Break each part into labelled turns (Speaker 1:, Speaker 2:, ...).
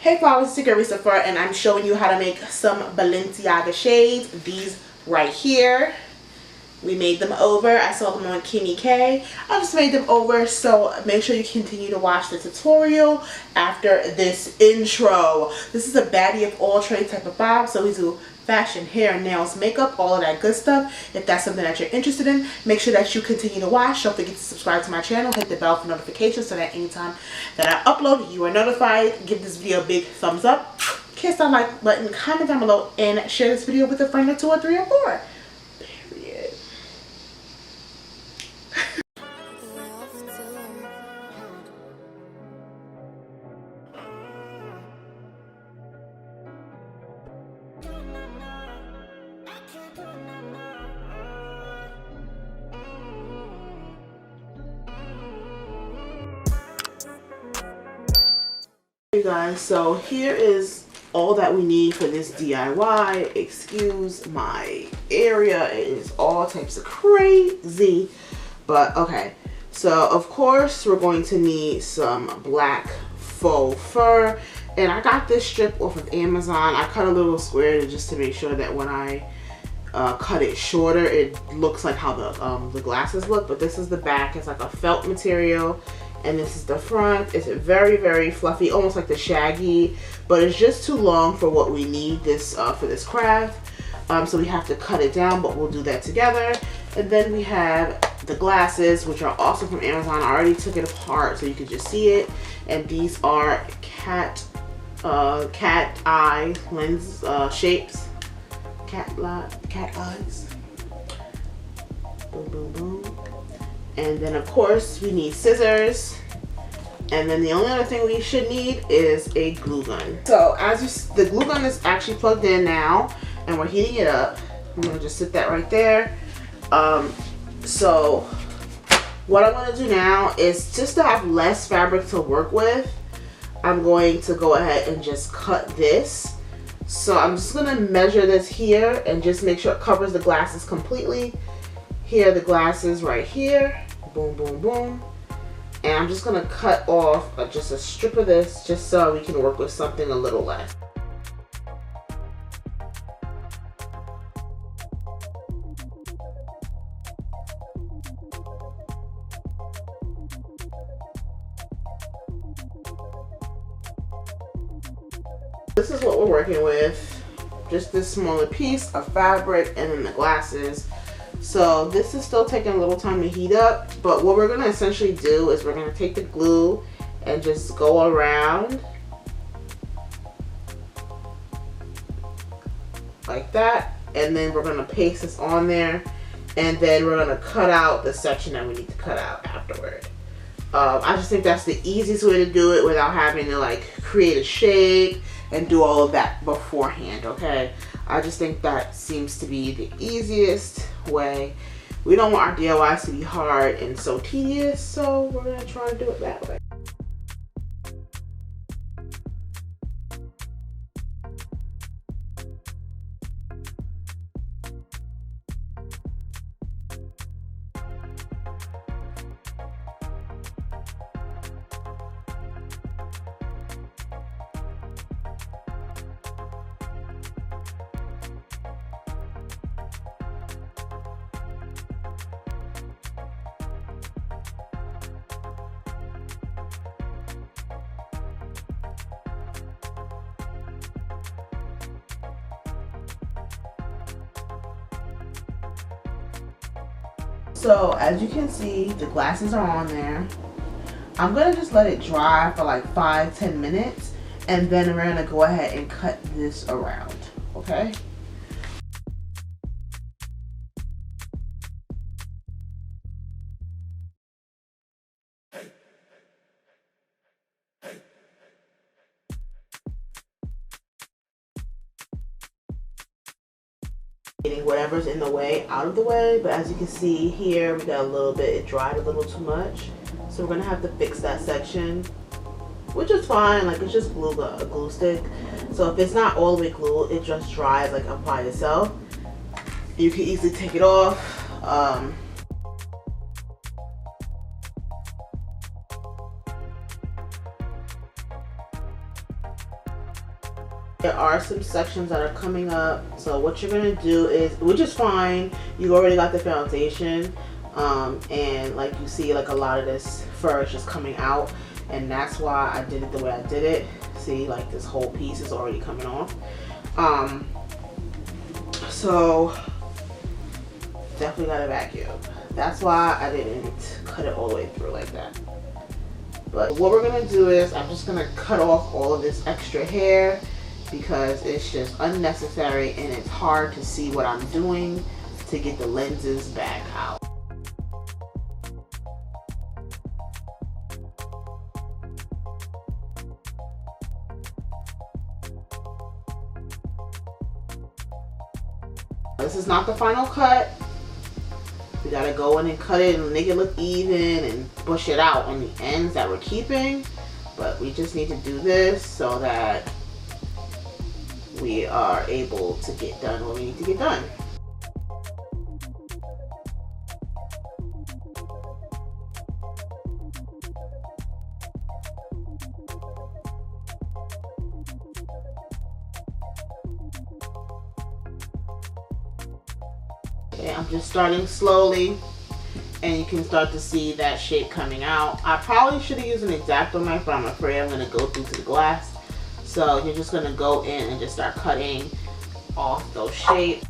Speaker 1: Hey flowers, it's your girl Reese LaFleur, and I'm showing you how to make some Balenciaga shades. These right here. We made them over. I saw them on Kimmy K. I just made them over, so make sure you continue to watch the tutorial after this intro. This is a baddie of all trades type of vibe, so we do fashion, hair, nails, makeup, all of that good stuff. If that's something that you're interested in, make sure that you continue to watch. Don't forget to subscribe to my channel, hit the bell for notifications so that anytime that I upload, you are notified. Give this video a big thumbs up, kiss that like button, comment down below, and share this video with a friend or two or three or four. Period. Hey guys, so here is all that we need for this DIY. Excuse my area, it is all types of crazy, but okay. So of course we're going to need some black faux fur, and I got this strip off of Amazon. I cut a little square just to make sure that when I cut it shorter, it looks like how the glasses look. But this is the back. It's like a felt material. And this is the front. It's very, very fluffy, almost like the shaggy, but it's just too long for what we need this for this craft. So we have to cut it down, but we'll do that together. And then we have the glasses, which are also from Amazon. I already took it apart so you can just see it. And these are cat eye lens shapes. Cat eyes. Boom, boom, boom. And then of course we need scissors, and then the only other thing we should need is a glue gun. So as the glue gun is actually plugged in now, and we're heating it up. I'm gonna just sit that right there. So what I'm gonna do now is, just to have less fabric to work with, I'm going to go ahead and just cut this. So I'm just gonna measure this here and just make sure it covers the glasses completely. Here are the glasses right here. Boom, boom, boom. And I'm just going to cut off just a strip of this, just so we can work with something a little less. This is what we're working with. Just this smaller piece of fabric and then the glasses. So this is still taking a little time to heat up, but what we're going to essentially do is we're going to take the glue and just go around like that, and then we're going to paste this on there, and then we're going to cut out the section that we need to cut out afterward. I just think that's the easiest way to do it without having to like create a shape and do all of that beforehand, okay? I just think that seems to be the easiest way. We don't want our DIYs to be hard and so tedious, so we're gonna try to do it that way. So as you can see, the glasses are on there. I'm gonna just let it dry for like 5-10 minutes, and then we're gonna go ahead and cut this around, okay? Getting whatever's in the way out of the way, but as you can see here, we got a little bit, it dried a little too much, so we're gonna have to fix that section, which is fine. Like, it's just a glue stick, so if it's not all the way glued, it just dries like up by itself. You can easily take it off. There are some sections that are coming up, so what you're gonna do is, which is fine, you already got the foundation, and like you see, like a lot of this fur is just coming out, and that's why I did it the way I did it. See, like this whole piece is already coming off. So definitely got a vacuum. That's why I didn't cut it all the way through like that. But what we're gonna do is, I'm just gonna cut off all of this extra hair because it's just unnecessary and it's hard to see what I'm doing to get the lenses back out. This is not the final cut. We gotta go in and cut it and make it look even and bush it out on the ends that we're keeping. But we just need to do this so that we are able to get done what we need to get done. Okay, I'm just starting slowly, and you can start to see that shape coming out. I probably should have used an X-Acto knife, but I'm afraid I'm going to go through to the glass. So you're just going to go in and just start cutting off those shapes.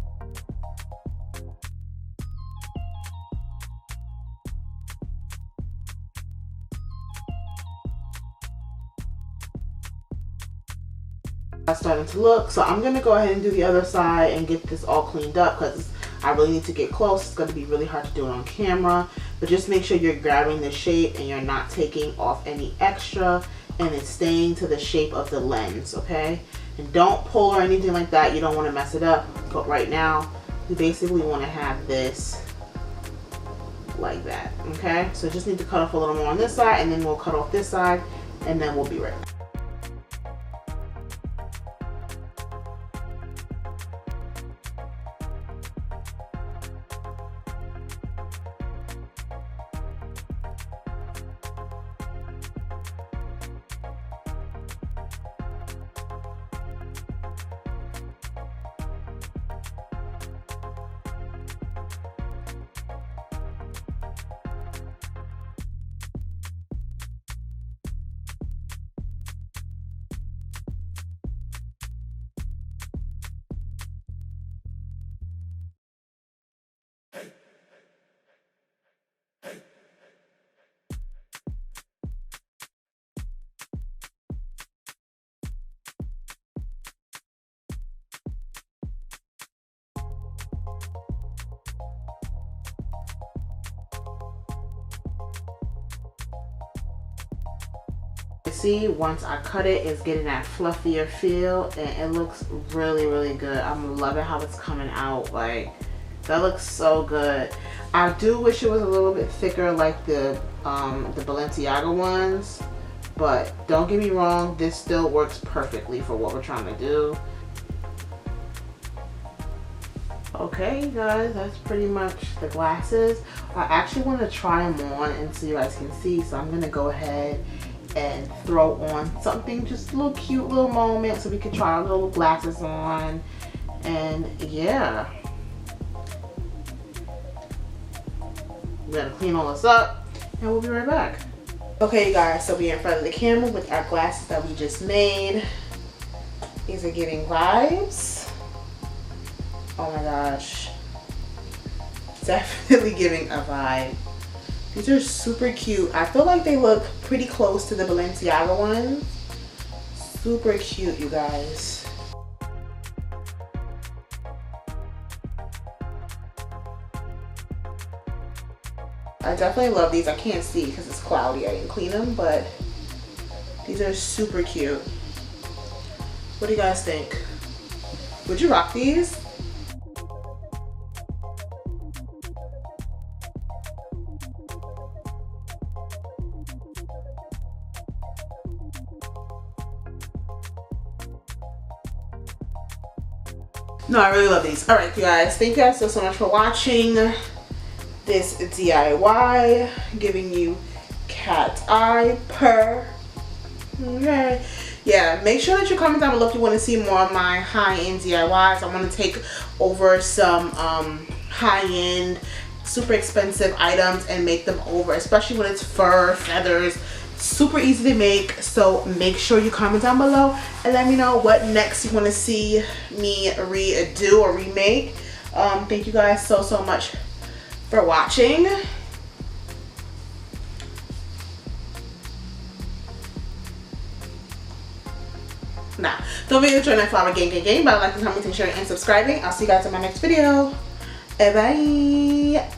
Speaker 1: That's starting to look, so I'm going to go ahead and do the other side and get this all cleaned up because I really need to get close. It's going to be really hard to do it on camera, but just make sure you're grabbing the shape and you're not taking off any extra, and it's staying to the shape of the lens, okay? And don't pull or anything like that. You don't want to mess it up. But right now, we basically want to have this like that, okay? So just need to cut off a little more on this side, and then we'll cut off this side, and then we'll be right back. See, once I cut it, it's getting that fluffier feel, and it looks really, really good. I'm loving how it's coming out. Like, that looks so good. I do wish it was a little bit thicker like the Balenciaga ones, but don't get me wrong, this still works perfectly for what we're trying to do. Okay, guys, that's pretty much the glasses. I actually want to try them on and so you guys can see, so I'm gonna go ahead and throw on something, just a little cute little moment so we can try our little glasses on. And yeah, we're gonna clean all this up and we'll be right back. Okay, you guys, so we're in front of the camera with our glasses that we just made. These are giving vibes. Oh my gosh, definitely giving a vibe. These are super cute. I feel like they look pretty close to the Balenciaga ones. Super cute, you guys. I definitely love these. I can't see because it's cloudy. I didn't clean them, but these are super cute. What do you guys think? Would you rock these? No, I really love these. All right, you guys. Thank you guys so much for watching this DIY. Giving you cat eye purr. Okay. yeah, make sure that you comment down below if you want to see more of my high-end DIYs. I want to take over some high-end, super expensive items and make them over, especially when it's fur, feathers. Super easy to make. So make sure you comment down below and let me know what next you want to see me redo or remake. Thank you guys so much for watching. Nah, don't forget to join that flower gang by liking, commenting, sharing, and subscribing. I'll see you guys in my next video. Bye.